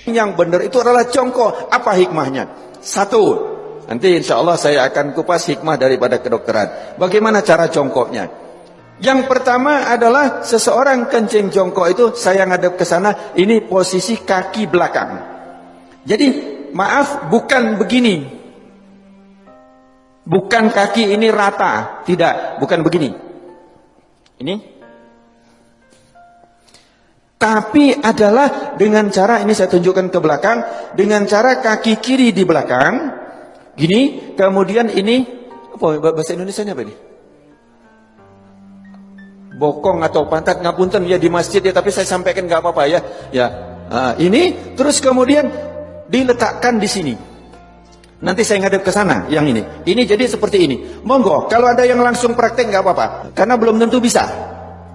Yang benar itu adalah jongkok. Apa hikmahnya? Satu, nanti insya Allah saya akan kupas hikmah daripada kedokteran. Bagaimana cara jongkoknya? Yang pertama adalah seseorang kencing jongkok itu, saya ngadep ke sana, ini posisi kaki belakang. Jadi maaf, bukan begini. Bukan kaki ini rata, tidak, bukan begini. Ini. Tapi adalah dengan cara, ini saya tunjukkan ke belakang, dengan cara kaki kiri di belakang, gini, kemudian ini, apa bahasa Indonesianya apa ini? Bokong atau pantat, ngapunten ya di masjid ya, tapi saya sampaikan nggak apa-apa ya. Ya, ini, terus kemudian diletakkan di sini. Nanti saya ngadep ke sana, yang ini. Ini jadi seperti ini. Monggo, kalau ada yang langsung praktek nggak apa-apa, karena belum tentu bisa.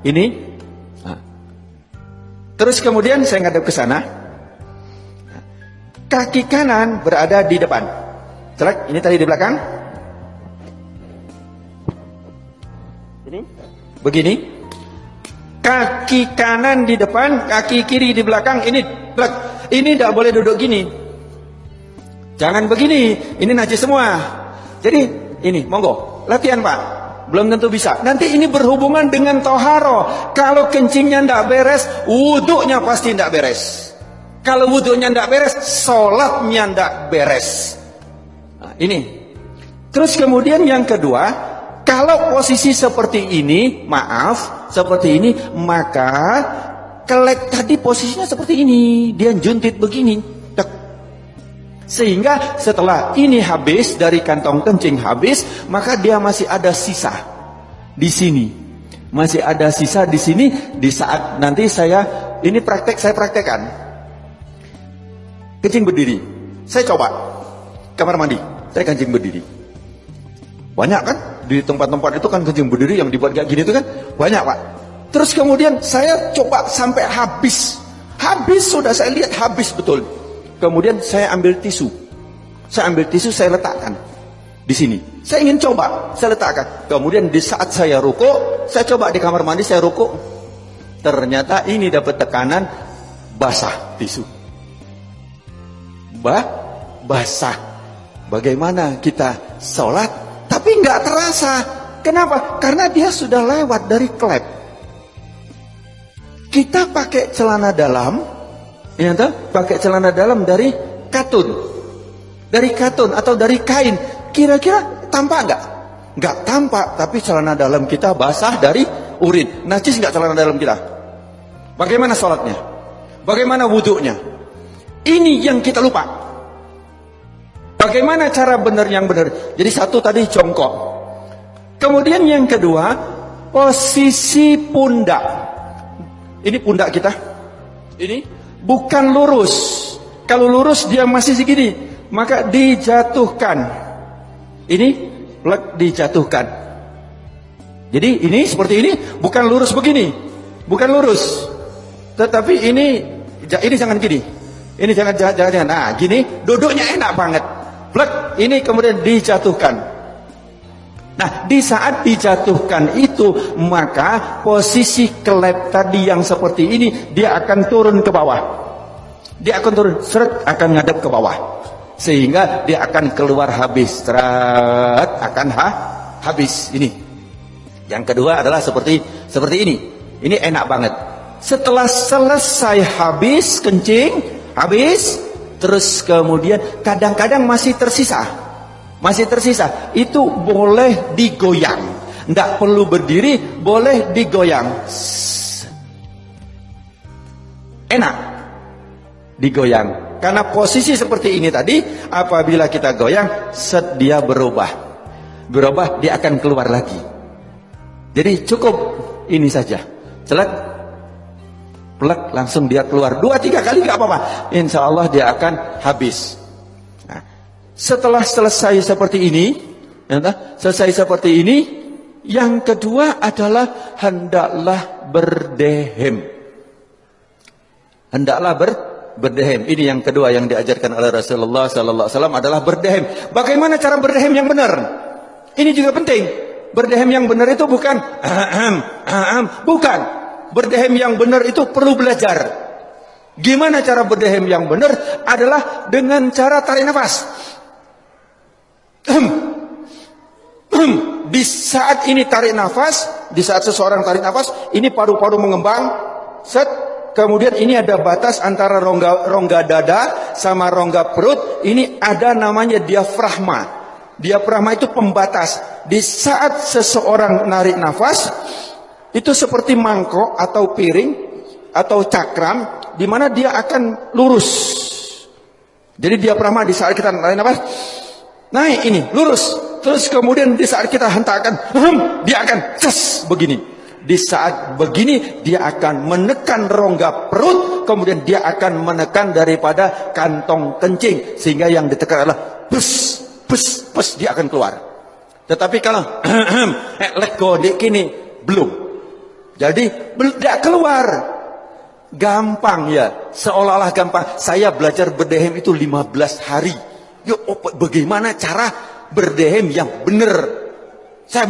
Ini. Terus kemudian saya ngadep ke sana. Kaki kanan berada di depan. Celak, ini tadi di belakang. Ini. Begini. Kaki kanan di depan, kaki kiri di belakang. Ini, ini tidak boleh duduk gini. Jangan begini. Ini najis semua. Jadi ini, monggo, latihan Pak. Belum tentu bisa. Nanti ini berhubungan dengan toharo. Kalau kencingnya tidak beres, wudhunya pasti tidak beres. Kalau wudhunya tidak beres, sholatnya tidak beres. Nah, ini. Terus kemudian yang kedua, kalau posisi seperti ini, maaf, seperti ini, maka kelek tadi posisinya seperti ini. Dia juntit begini. Sehingga setelah ini habis, dari kantong kencing habis, maka dia masih ada sisa di sini. Masih ada sisa di sini. Di saat nanti saya, ini praktek, saya praktekkan. Kencing berdiri. Saya coba. Kamar mandi. Saya kencing berdiri. Banyak kan? Di tempat-tempat itu kan kencing berdiri yang dibuat kayak gini itu kan. Banyak Pak. Terus kemudian saya coba sampai habis. Habis sudah saya lihat habis betul. Kemudian saya ambil tisu. Saya ambil tisu, saya letakkan di sini. Saya ingin coba, saya letakkan. Kemudian di saat saya rukuk, saya coba di kamar mandi, saya rukuk. Ternyata ini dapat tekanan basah tisu. Basah. Bagaimana kita sholat, tapi nggak terasa. Kenapa? Karena dia sudah lewat dari klep. Kita pakai celana dalam. Ya, pakai celana dalam dari katun, atau dari kain. Kira-kira tampak nggak? Nggak tampak, tapi celana dalam kita basah dari urin. Najis nggak celana dalam kita? Bagaimana sholatnya? Bagaimana wudhunya? Ini yang kita lupa. Bagaimana cara benar yang benar? Jadi satu tadi jongkok. Kemudian yang kedua, posisi pundak. Ini pundak kita. Ini. Bukan lurus. Kalau lurus dia masih segini, maka dijatuhkan. Ini dijatuhkan. Jadi ini seperti ini, bukan lurus begini, bukan lurus. Tetapi ini jangan gini. Ini jangan. Nah, gini, duduknya enak banget. Ini kemudian dijatuhkan. Nah, di saat dijatuhkan itu, maka posisi kelep tadi yang seperti ini, dia akan turun ke bawah. Dia akan turun, akan ngadep ke bawah. Sehingga dia akan keluar habis. Akan habis. Ini. Yang kedua adalah seperti ini. Ini enak banget. Setelah selesai habis, kencing, habis, terus kemudian kadang-kadang masih tersisa. Itu boleh digoyang. Tidak perlu berdiri, boleh digoyang. Enak digoyang. Karena posisi seperti ini tadi, apabila kita goyang, dia berubah, dia akan keluar lagi. Jadi cukup ini saja. Langsung dia keluar. 2-3 kali gak apa-apa. Insya Allah dia akan habis. Setelah selesai seperti ini, yang kedua adalah hendaklah berdehem. Berdehem. Ini yang kedua yang diajarkan oleh Rasulullah sallallahu alaihi wasallam adalah berdehem. Bagaimana cara berdehem yang benar? Ini juga penting. Berdehem yang benar itu bukan bukan. Berdehem yang benar itu perlu belajar. Gimana cara berdehem yang benar? Adalah dengan cara tarik nafas. Di saat ini tarik nafas, di saat seseorang tarik nafas, ini paru-paru mengembang, set, kemudian ini ada batas antara rongga dada sama rongga perut, ini ada namanya diafragma. Diafragma itu pembatas. Di saat seseorang narik nafas, itu seperti mangkok atau piring atau cakram, di mana dia akan lurus. Jadi diafragma di saat kita narik nafas, naik ini, lurus. Terus kemudian di saat kita hentakkan, dia akan ces begini. Di saat begini, dia akan menekan rongga perut, kemudian dia akan menekan daripada kantong kencing, sehingga yang ditekan adalah bus, bus, bus, dia akan keluar. Tetapi kalau let go kini belum. Jadi tidak keluar. Gampang ya, seolah-olah gampang. Saya belajar berdehem itu 15 hari. Yuk, bagaimana cara berdehem yang benar? Saya